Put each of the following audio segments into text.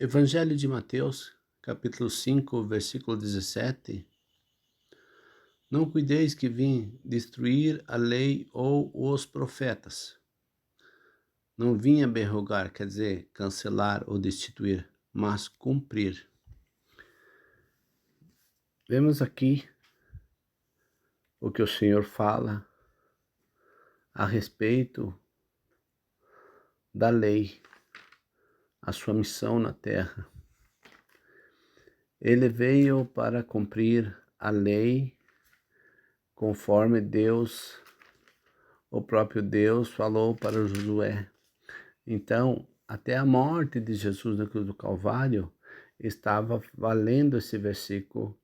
Evangelho de Mateus, capítulo 5, versículo 17. Não cuideis que vim destruir a lei ou os profetas. Não vim aberrogar, quer dizer, cancelar ou destituir, mas cumprir. Vemos aqui o que o Senhor fala a respeito da lei, a sua missão na terra. Ele veio para cumprir a lei conforme Deus, o próprio Deus, falou para Josué. Então, até a morte de Jesus na cruz do Calvário, estava valendo esse versículo,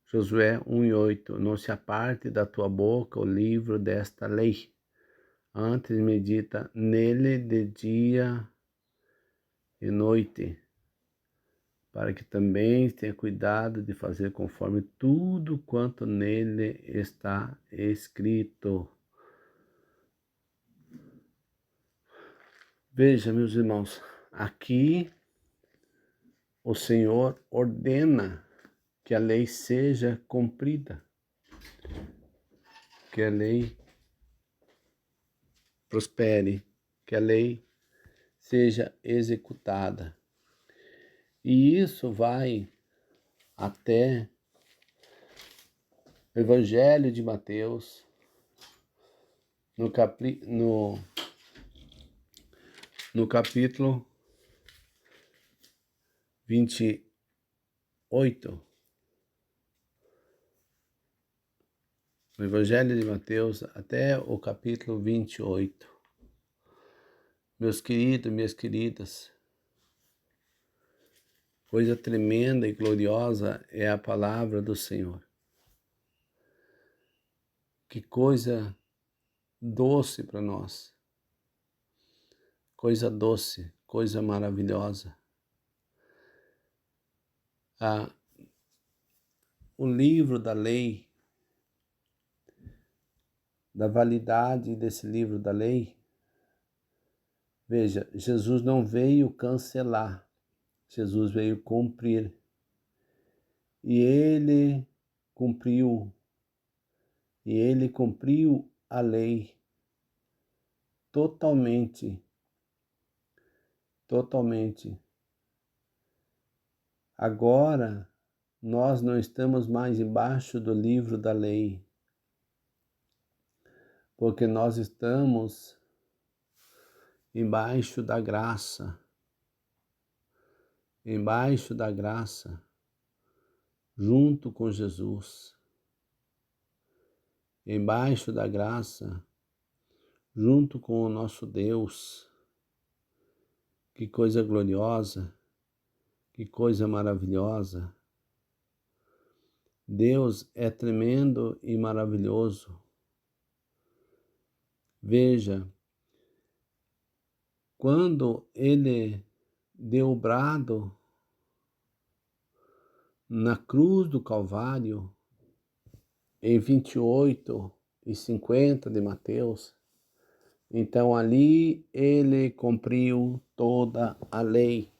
Josué 1:8. Não se aparte da tua boca o livro desta lei. Antes medita nele de dia e noite, para que também tenha cuidado de fazer conforme tudo quanto nele está escrito. Veja, meus irmãos, aqui o Senhor ordena que a lei seja cumprida, que a lei prospere, que a lei seja executada. E isso vai até o Evangelho de Mateus, no capítulo 28. No Evangelho de Mateus, até o capítulo 28. Meus queridos, minhas queridas, coisa tremenda e gloriosa é a palavra do Senhor. Que coisa doce para nós. Coisa doce, coisa maravilhosa. O livro da lei, da validade desse livro da lei, veja, Jesus não veio cancelar, Jesus veio cumprir. E ele cumpriu a lei totalmente. Agora, nós não estamos mais embaixo do livro da lei, porque nós estamos embaixo da graça, junto com Jesus, embaixo da graça, junto com o nosso Deus. Que coisa gloriosa, que coisa maravilhosa. Deus é tremendo e maravilhoso. Veja, quando ele deu o brado na cruz do Calvário, em 28:50 de Mateus, então ali ele cumpriu toda a lei.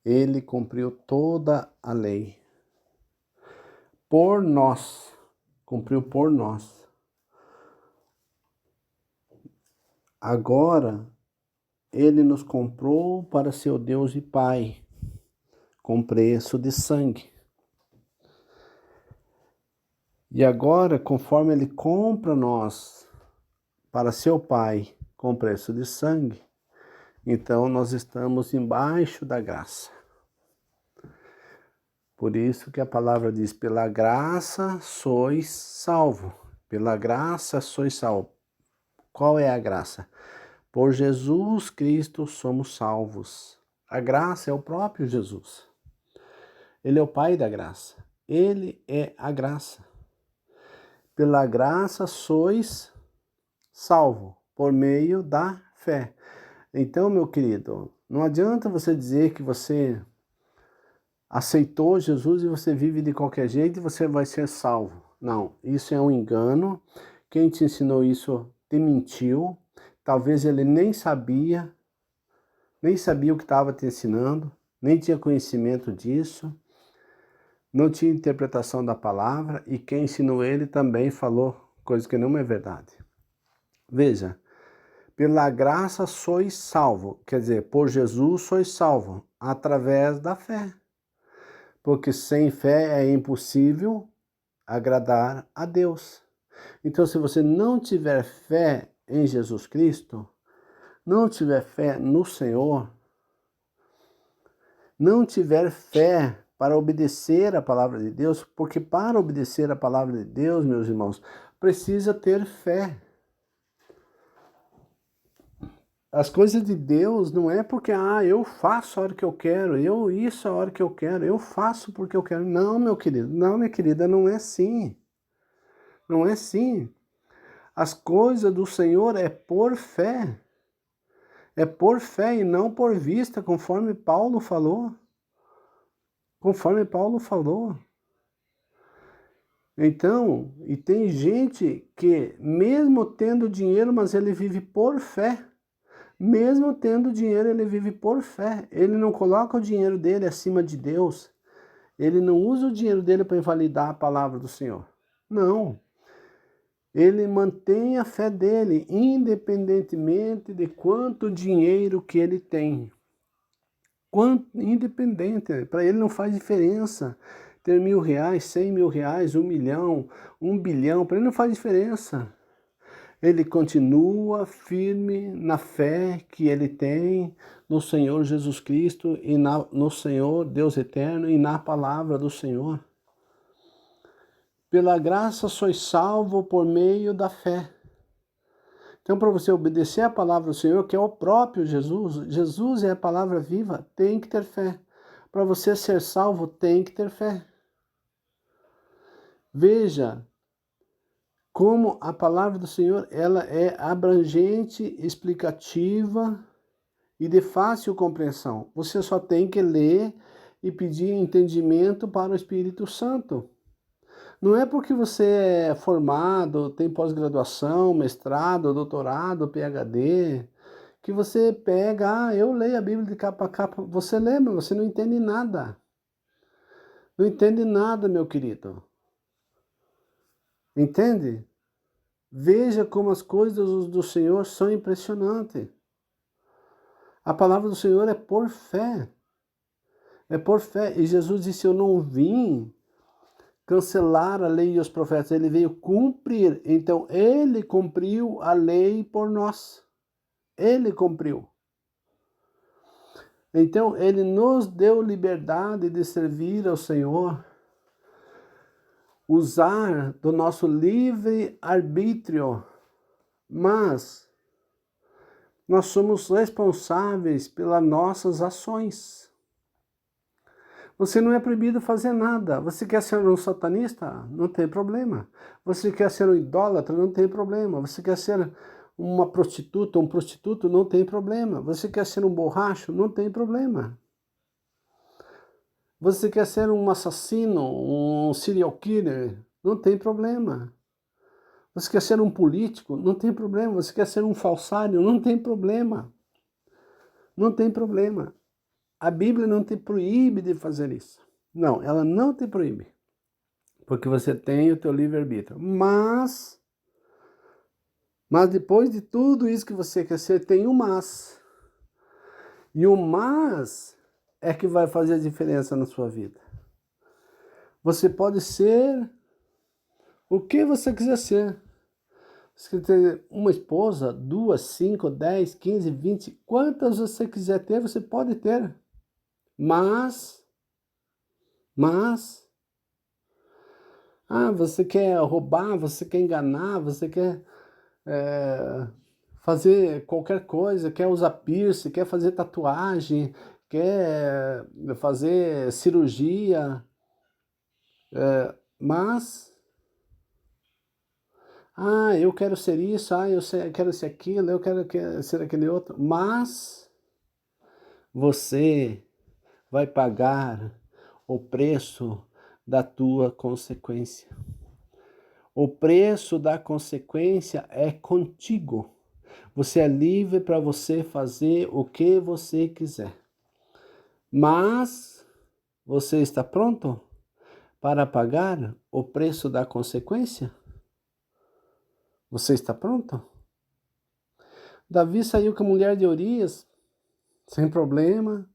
Ele cumpriu toda a lei. Por nós, cumpriu por nós. Agora, ele nos comprou para ser o Deus e Pai, com preço de sangue. E agora, conforme ele compra nós para ser o Pai, com preço de sangue, então nós estamos embaixo da graça. Por isso que a palavra diz, pela graça sois salvo. Pela graça sois salvo. Qual é a graça? Por Jesus Cristo somos salvos. A graça é o próprio Jesus. Ele é o Pai da graça. Ele é a graça. Pela graça sois salvo, por meio da fé. Então, meu querido, não adianta você dizer que você aceitou Jesus e você vive de qualquer jeito e você vai ser salvo. Não, isso é um engano. Quem te ensinou isso te mentiu. Talvez ele nem sabia nem sabia o que estava te ensinando, nem tinha conhecimento disso, não tinha interpretação da palavra, e quem ensinou ele também falou coisa que não é verdade. Veja, pela graça sois salvo, quer dizer, por Jesus sois salvo, através da fé. Porque sem fé é impossível agradar a Deus. Então, se você não tiver fé em Jesus Cristo, não tiver fé no Senhor, não tiver fé para obedecer a palavra de Deus, porque para obedecer a palavra de Deus, meus irmãos, precisa ter fé. As coisas de Deus não é porque, eu faço a hora que eu quero, isso a hora que eu quero, eu faço porque eu quero. Não, meu querido, não, minha querida, não é assim. Não é assim. As coisas do Senhor é por fé. É por fé e não por vista, conforme Paulo falou. Conforme Paulo falou. Então, e tem gente que, mesmo tendo dinheiro, mas ele vive por fé. Mesmo tendo dinheiro, ele vive por fé. Ele não coloca o dinheiro dele acima de Deus. Ele não usa o dinheiro dele para invalidar a palavra do Senhor. Não. Ele mantém a fé dele, independentemente de quanto dinheiro que ele tem. Independente, para ele não faz diferença. Ter R$ 1.000, R$ 100.000, 1.000.000, 1 bilhão, para ele não faz diferença. Ele continua firme na fé que ele tem no Senhor Jesus Cristo e no Senhor Deus eterno e na palavra do Senhor. Pela graça sois salvo por meio da fé. Então, para você obedecer a palavra do Senhor, que é o próprio Jesus, Jesus é a palavra viva, tem que ter fé. Para você ser salvo, tem que ter fé. Veja como a palavra do Senhor, ela é abrangente, explicativa e de fácil compreensão. Você só tem que ler e pedir entendimento para o Espírito Santo. Não é porque você é formado, tem pós-graduação, mestrado, doutorado, PhD, que você pega, eu leio a Bíblia de capa a capa. Você lê, mas você não entende nada. Não entende nada, meu querido. Entende? Veja como as coisas do Senhor são impressionantes. A palavra do Senhor é por fé. É por fé. E Jesus disse, eu não vim cancelar a lei e os profetas, ele veio cumprir. Então, ele cumpriu a lei por nós. Ele cumpriu. Então, ele nos deu liberdade de servir ao Senhor, usar do nosso livre arbítrio, mas nós somos responsáveis pelas nossas ações. Você não é proibido fazer nada. Você quer ser um satanista? Não tem problema. Você quer ser um idólatra? Não tem problema. Você quer ser uma prostituta, um prostituto? Não tem problema. Você quer ser um borracho? Não tem problema. Você quer ser um assassino, um serial killer? Não tem problema. Você quer ser um político? Não tem problema. Você quer ser um falsário? Não tem problema. Não tem problema. A Bíblia não te proíbe de fazer isso. Não, ela não te proíbe. Porque você tem o teu livre-arbítrio. Mas depois de tudo isso que você quer ser, tem o mas. E o mas é que vai fazer a diferença na sua vida. Você pode ser o que você quiser ser. Você quer ter uma esposa, 2, 5, 10, 15, 20, quantas você quiser ter, você pode ter. Mas, você quer roubar, você quer enganar, você quer fazer qualquer coisa, quer usar piercing, quer fazer tatuagem, quer fazer cirurgia, mas, eu quero ser isso, quero ser aquilo, eu quero ser aquele outro, mas você vai pagar o preço da tua consequência. O preço da consequência é contigo. Você é livre para você fazer o que você quiser. Mas você está pronto para pagar o preço da consequência? Você está pronto? Davi saiu com a mulher de Urias, sem problema,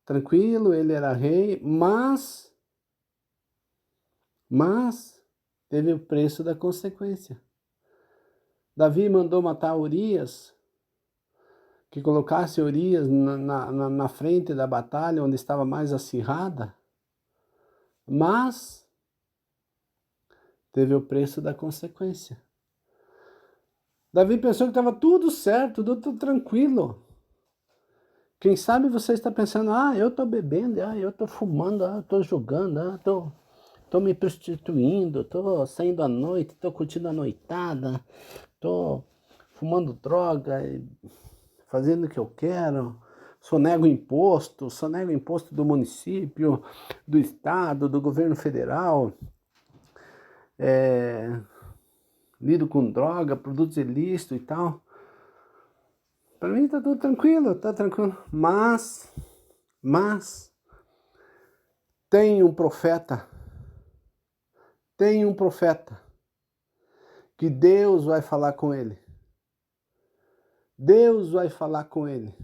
tranquilo, ele era rei, mas teve o preço da consequência. Davi mandou matar Urias, que colocasse Urias na frente da batalha, onde estava mais acirrada, mas teve o preço da consequência. Davi pensou que estava tudo certo, tudo tranquilo. Quem sabe você está pensando, eu estou bebendo, eu estou fumando, estou jogando, estou me prostituindo, estou saindo à noite, estou curtindo a noitada, estou fumando droga, fazendo o que eu quero, sonego imposto do município, do estado, do governo federal, lido com droga, produtos ilícitos e tal. Para mim tá tudo tranquilo, mas tem um profeta que Deus vai falar com ele. Deus vai falar com ele.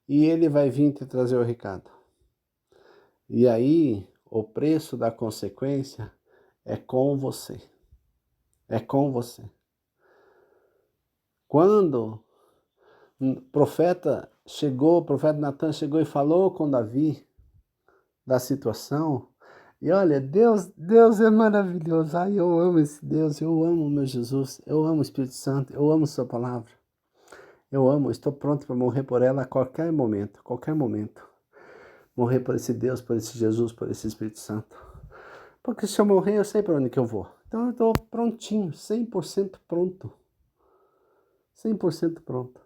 E ele vai vir te trazer o recado. E aí, o preço da consequência é com você. É com você. Quando o profeta Natan chegou e falou com Davi da situação, e olha, Deus é maravilhoso. Eu amo esse Deus, eu amo o meu Jesus, eu amo o Espírito Santo, eu amo sua palavra. Estou pronto para morrer por ela a qualquer momento. Morrer por esse Deus, por esse Jesus, por esse Espírito Santo. Porque se eu morrer, eu sei para onde que eu vou. Então eu estou prontinho, 100% pronto. 100% pronto.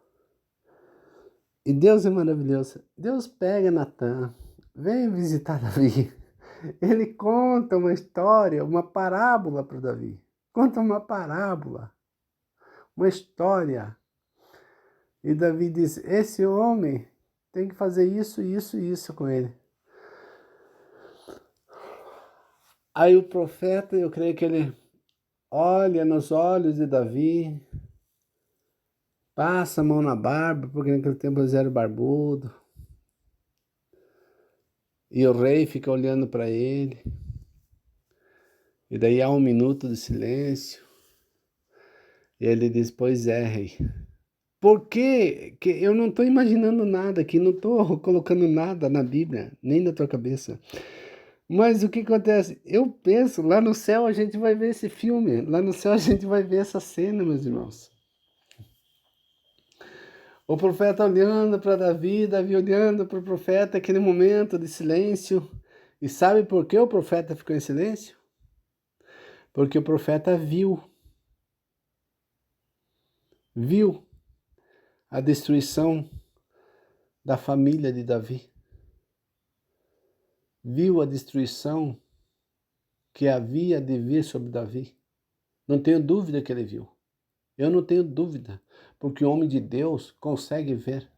E Deus é maravilhoso. Deus pega Natan, vem visitar Davi. Ele conta uma história, uma parábola para Davi. Conta uma parábola, uma história. E Davi diz, esse homem tem que fazer isso, isso e isso com ele. Aí o profeta, eu creio que ele olha nos olhos de Davi, passa a mão na barba, porque naquele tempo eles eram barbudo. E o rei fica olhando para ele. E daí há um minuto de silêncio. E ele diz, pois é, rei. Por quê? Que eu não estou imaginando nada aqui, não estou colocando nada na Bíblia, nem na tua cabeça. Mas o que acontece? Eu penso, lá no céu a gente vai ver esse filme, lá no céu a gente vai ver essa cena, meus irmãos. O profeta olhando para Davi, Davi olhando para o profeta, aquele momento de silêncio. E sabe por que o profeta ficou em silêncio? Porque o profeta viu a destruição da família de Davi. Viu a destruição que havia de vir sobre Davi. Não tenho dúvida que ele viu. Eu não tenho dúvida, porque o homem de Deus consegue ver.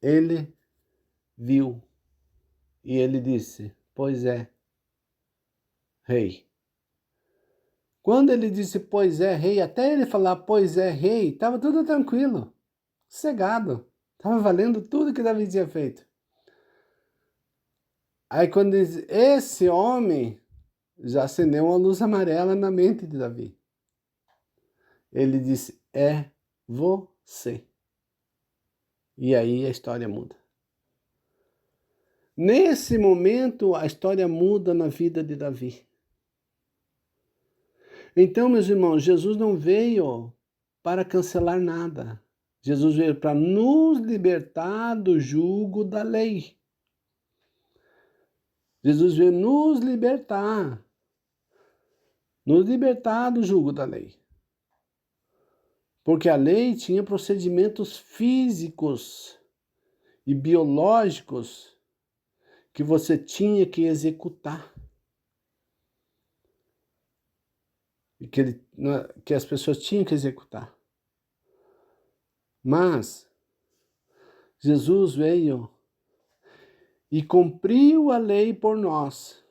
Ele viu e ele disse, pois é, rei. Quando ele disse, pois é, rei, até ele falar, pois é, rei, estava tudo tranquilo, sossegado. Estava valendo tudo que Davi tinha feito. Aí quando diz, esse homem já acendeu uma luz amarela na mente de Davi. Ele disse, é você. E aí a história muda. Nesse momento, a história muda na vida de Davi. Então, meus irmãos, Jesus não veio para cancelar nada. Jesus veio para nos libertar do jugo da lei. Jesus veio nos libertar do jugo da lei. Porque a lei tinha procedimentos físicos e biológicos que você tinha que executar. e que as pessoas tinham que executar. Mas Jesus veio e cumpriu a lei por nós.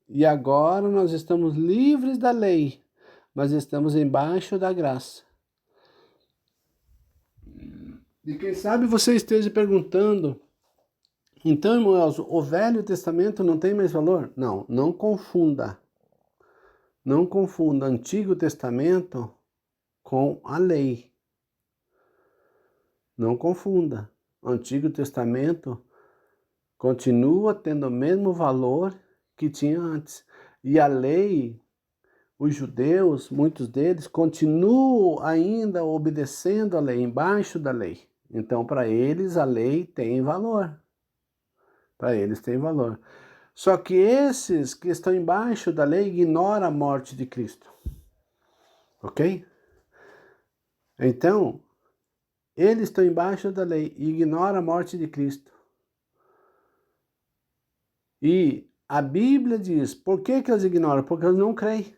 E agora nós estamos livres da lei, mas estamos embaixo da graça. E quem sabe você esteja perguntando, então, irmãos, o Velho Testamento não tem mais valor? Não, não confunda. Não confunda Antigo Testamento com a lei. Não confunda. O Antigo Testamento continua tendo o mesmo valor que tinha antes. E a lei, os judeus, muitos deles, continuam ainda obedecendo a lei, embaixo da lei. Então, para eles, a lei tem valor. Para eles tem valor. Só que esses que estão embaixo da lei ignoram a morte de Cristo. Ok? Então, eles estão embaixo da lei e ignoram a morte de Cristo. E a Bíblia diz, por que eles ignoram? Porque eles não creem.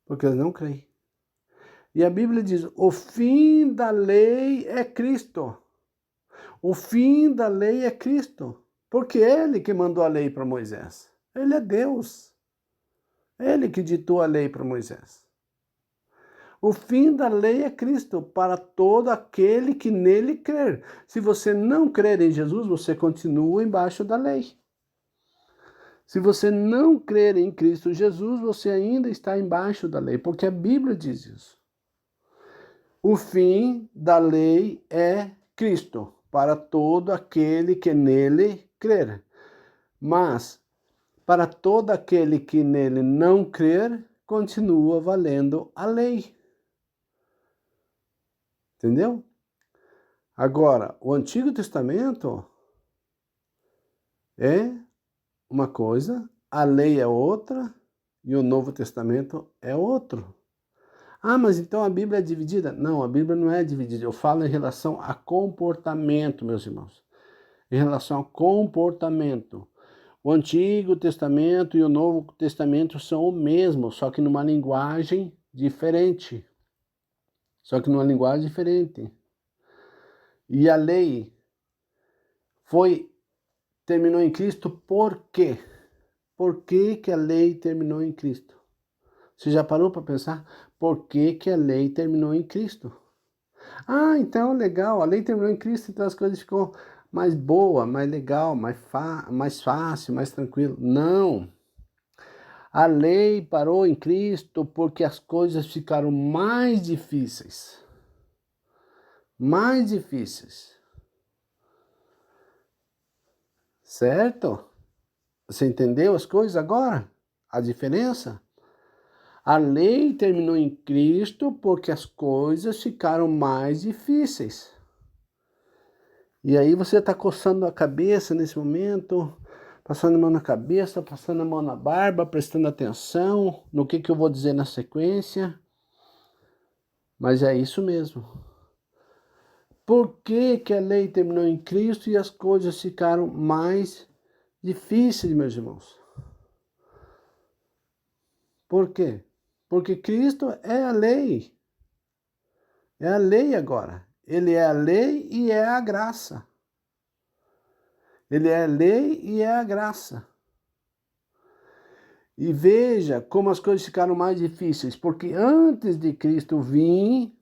Porque eles não creem. E a Bíblia diz, o fim da lei é Cristo. O fim da lei é Cristo. Porque ele que mandou a lei para Moisés. Ele é Deus. Ele que ditou a lei para Moisés. O fim da lei é Cristo para todo aquele que nele crer. Se você não crer em Jesus, você continua embaixo da lei. Se você não crer em Cristo Jesus, você ainda está embaixo da lei, porque a Bíblia diz isso. O fim da lei é Cristo para todo aquele que nele crer. Mas para todo aquele que nele não crer, continua valendo a lei. Entendeu? Agora, o Antigo Testamento é uma coisa, a lei é outra e o Novo Testamento é outro. Ah, mas então a Bíblia é dividida? Não, a Bíblia não é dividida. Eu falo em relação a comportamento, meus irmãos. Em relação a comportamento. O Antigo Testamento e o Novo Testamento são o mesmo, só que numa linguagem diferente. E a lei terminou em Cristo por quê? Por que a lei terminou em Cristo? Você já parou para pensar? Por que a lei terminou em Cristo? Ah, então legal, a lei terminou em Cristo, então as coisas ficam mais boa, mais legal, mais fácil, mais tranquilo. Não. A lei parou em Cristo porque as coisas ficaram mais difíceis. Mais difíceis. Certo? Você entendeu as coisas agora? A diferença? A lei terminou em Cristo porque as coisas ficaram mais difíceis. E aí você está coçando a cabeça nesse momento, passando a mão na cabeça, passando a mão na barba, prestando atenção no que eu vou dizer na sequência. Mas é isso mesmo. Por que a lei terminou em Cristo e as coisas ficaram mais difíceis, meus irmãos? Por quê? Porque Cristo é a lei. É a lei agora. Ele é a lei e é a graça. Ele é a lei e é a graça. E veja como as coisas ficaram mais difíceis, porque antes de Cristo vir,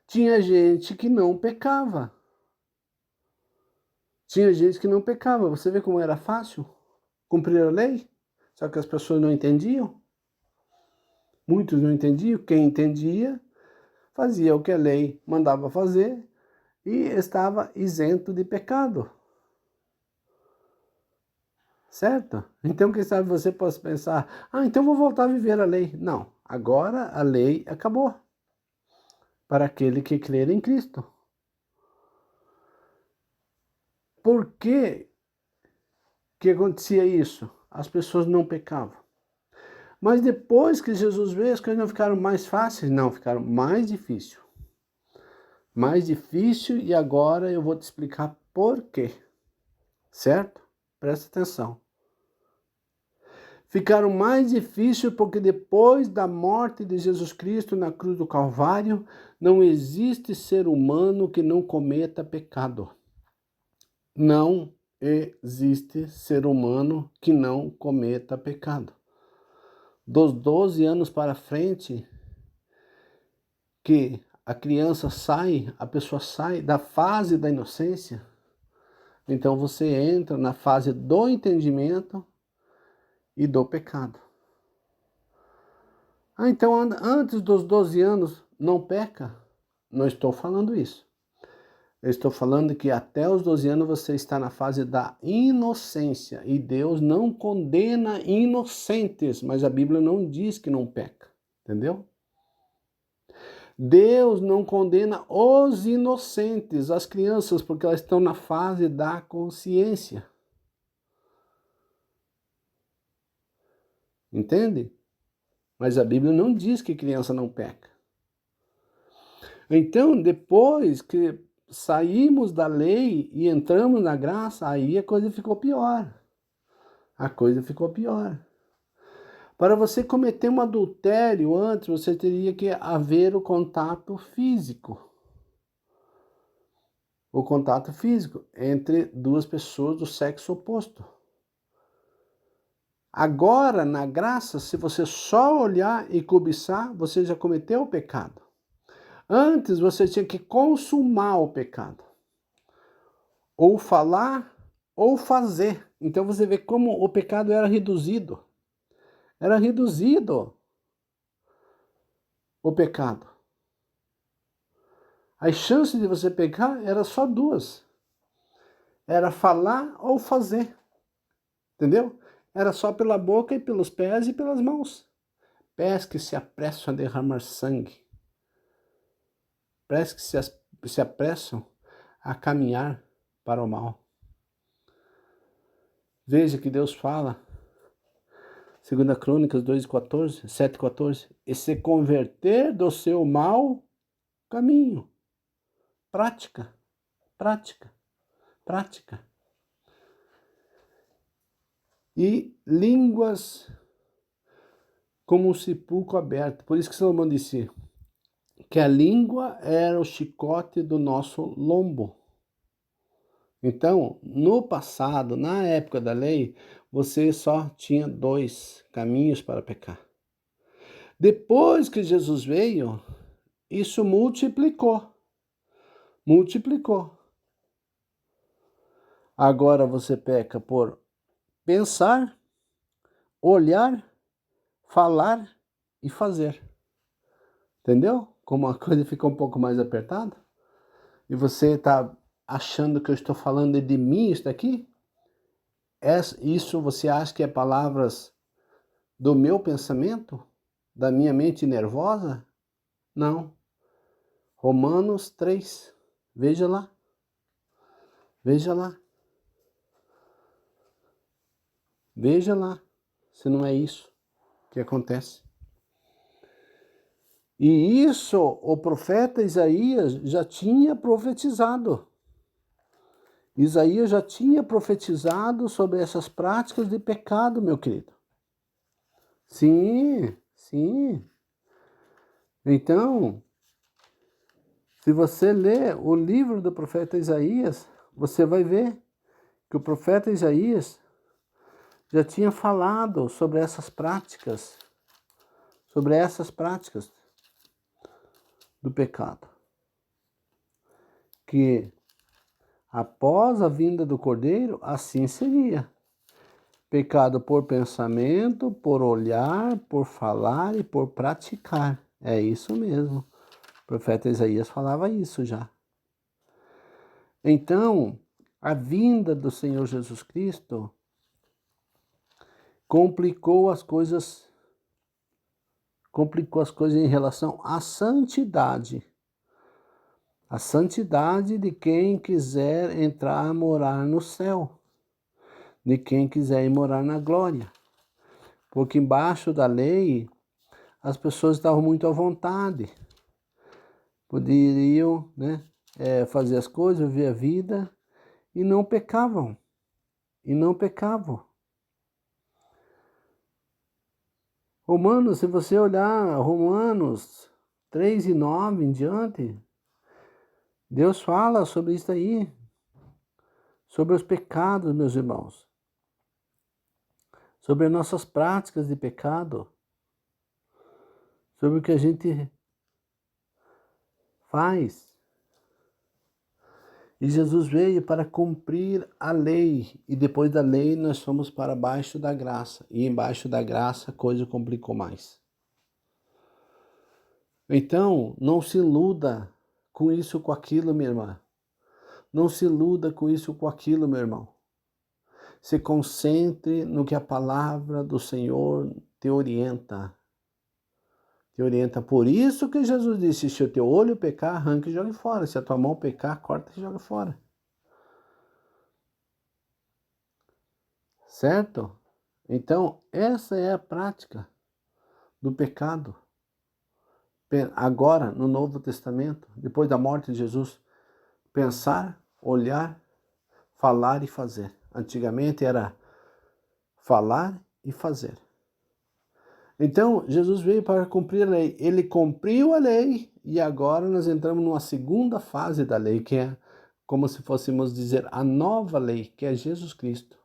tinha gente que não pecava. Tinha gente que não pecava. Você vê como era fácil cumprir a lei? Só que as pessoas não entendiam. Muitos não entendiam. Quem entendia fazia o que a lei mandava fazer e estava isento de pecado. Certo? Então, quem sabe você possa pensar, então vou voltar a viver a lei. Não, agora a lei acabou para aquele que crer em Cristo. Por que acontecia isso? As pessoas não pecavam. Mas depois que Jesus veio, as coisas não ficaram mais fáceis, não, ficaram mais difíceis. Mais difícil, e agora eu vou te explicar por quê. Certo? Presta atenção. ficaram mais difíceis porque depois da morte de Jesus Cristo na cruz do Calvário, não existe ser humano que não cometa pecado. Não existe ser humano que não cometa pecado. Dos 12 anos para frente, que a criança sai, a pessoa sai da fase da inocência, então você entra na fase do entendimento e do pecado. Então antes dos 12 anos não peca? Não estou falando isso. Eu estou falando que até os 12 anos você está na fase da inocência e Deus não condena inocentes, mas a Bíblia não diz que não peca, entendeu? Deus não condena os inocentes, as crianças, porque elas estão na fase da consciência. Entende? Mas a Bíblia não diz que criança não peca. Então, depois que saímos da lei e entramos na graça, aí a coisa ficou pior. A coisa ficou pior. Para você cometer um adultério antes, você teria que haver o contato físico. O contato físico entre duas pessoas do sexo oposto. Agora, na graça, se você só olhar e cobiçar, você já cometeu o pecado. Antes, você tinha que consumar o pecado. Ou falar, ou fazer. Então, você vê como o pecado era reduzido. Era reduzido o pecado. As chances de você pecar eram só duas. Era falar ou fazer. Entendeu? Era só pela boca e pelos pés e pelas mãos. Pés que se apressam a derramar sangue. Pés que se apressam a caminhar para o mal. Veja que Deus fala, 2 Crônicas 2:14, 7:14, e se converter do seu mau caminho. Prática, prática, prática. E línguas como um sepulcro aberto. Por isso que Salomão disse que a língua era o chicote do nosso lombo. Então, no passado, na época da lei, você só tinha 2 caminhos para pecar. Depois que Jesus veio, isso multiplicou. Multiplicou. Agora você peca por pensar, olhar, falar e fazer. Entendeu? Como a coisa fica um pouco mais apertada? E você está achando que eu estou falando de mim, isso daqui? Isso você acha que é palavras do meu pensamento? Da minha mente nervosa? Não. Romanos 3. Veja lá. Veja lá. Veja lá se não é isso que acontece. E isso o profeta Isaías já tinha profetizado. Isaías já tinha profetizado sobre essas práticas de pecado, meu querido. Sim, sim. Então, se você ler o livro do profeta Isaías, você vai ver que o profeta Isaías já tinha falado sobre essas práticas do pecado. Que após a vinda do Cordeiro, assim seria. Pecado por pensamento, por olhar, por falar e por praticar. É isso mesmo. O profeta Isaías falava isso já. Então, a vinda do Senhor Jesus Cristo complicou as coisas em relação à santidade. A santidade de quem quiser entrar a morar no céu. De quem quiser ir morar na glória. Porque embaixo da lei, as pessoas estavam muito à vontade. Poderiam, fazer as coisas, viver a vida e não pecavam. E não pecavam. Romanos, se você olhar Romanos 3:9 em diante, Deus fala sobre isso aí, sobre os pecados, meus irmãos, sobre as nossas práticas de pecado, sobre o que a gente faz. E Jesus veio para cumprir a lei, e depois da lei nós fomos para baixo da graça, e embaixo da graça a coisa complicou mais. Então, não se iluda com isso, com aquilo, minha irmã. Não se iluda com isso, com aquilo, meu irmão. Se concentre no que a palavra do Senhor te orienta. Te orienta. Por isso que Jesus disse, se o teu olho pecar, arranca e jogue fora. Se a tua mão pecar, corta e joga fora. Certo? Então, essa é a prática do pecado. Agora, no Novo Testamento, depois da morte de Jesus, pensar, olhar, falar e fazer. Antigamente era falar e fazer. Então, Jesus veio para cumprir a lei. Ele cumpriu a lei e agora nós entramos numa segunda fase da lei, que é como se fôssemos dizer a nova lei, que é Jesus Cristo.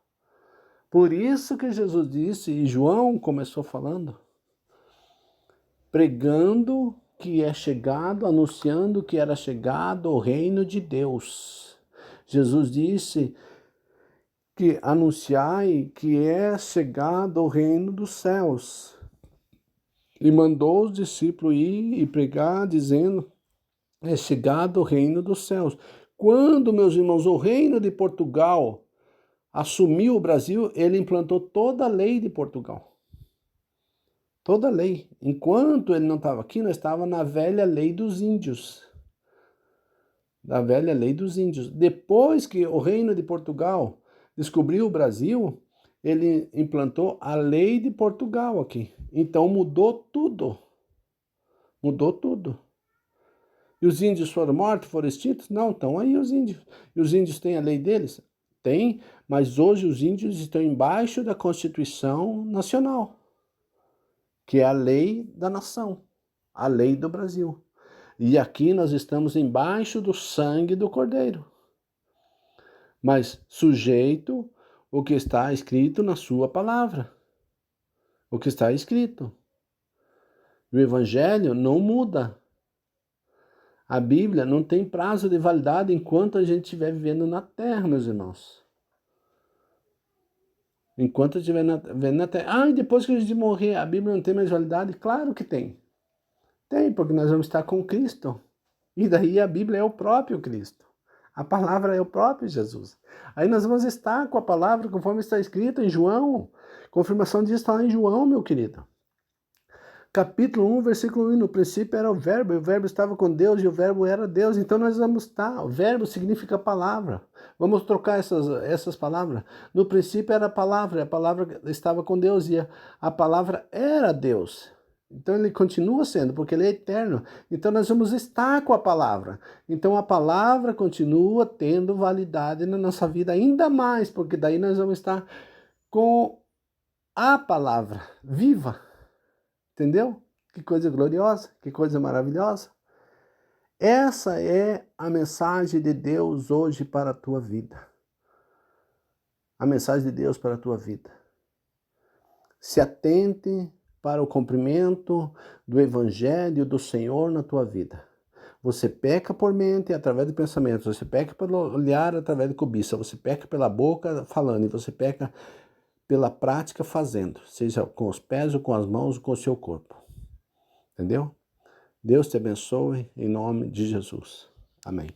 Por isso que Jesus disse, e João começou falando, pregando que é chegado, anunciando que era chegado o reino de Deus. Jesus disse que anunciai que é chegado o reino dos céus. E mandou os discípulos ir e pregar, dizendo, é chegado o reino dos céus. Quando, meus irmãos, o reino de Portugal assumiu o Brasil, ele implantou toda a lei de Portugal. Toda a lei. Enquanto ele não estava aqui, nós estávamos na velha lei dos índios. Da velha lei dos índios. Depois que o reino de Portugal descobriu o Brasil, ele implantou a lei de Portugal aqui. Então mudou tudo. Mudou tudo. E os índios foram mortos, foram extintos? Não, estão aí os índios. E os índios têm a lei deles? Tem, mas hoje os índios estão embaixo da Constituição Nacional, que é a lei da nação, a lei do Brasil. E aqui nós estamos embaixo do sangue do Cordeiro, mas sujeito o que está escrito na sua palavra, o que está escrito. O Evangelho não muda. A Bíblia não tem prazo de validade enquanto a gente estiver vivendo na terra, meus irmãos. Enquanto eu estiver vivendo na terra. Ah, e depois que a gente morrer, a Bíblia não tem mais validade? Claro que tem. Tem, porque nós vamos estar com Cristo. E daí a Bíblia é o próprio Cristo. A palavra é o próprio Jesus. Aí nós vamos estar com a palavra conforme está escrito em João. Confirmação disso está lá em João, meu querido. Capítulo 1, versículo 1, no princípio era o verbo, e o verbo estava com Deus, e o verbo era Deus. Então nós vamos estar, o verbo significa palavra. Vamos trocar essas palavras. No princípio era a palavra estava com Deus, e a palavra era Deus. Então ele continua sendo, porque ele é eterno. Então nós vamos estar com a palavra. Então a palavra continua tendo validade na nossa vida ainda mais, porque daí nós vamos estar com a palavra viva. Entendeu? Que coisa gloriosa, que coisa maravilhosa. Essa é a mensagem de Deus hoje para a tua vida. A mensagem de Deus para a tua vida. Se atente para o cumprimento do Evangelho do Senhor na tua vida. Você peca por mente através de pensamentos, você peca pelo olhar através de cobiça, você peca pela boca falando e você peca pela prática fazendo, seja com os pés ou com as mãos ou com o seu corpo. Entendeu? Deus te abençoe em nome de Jesus. Amém.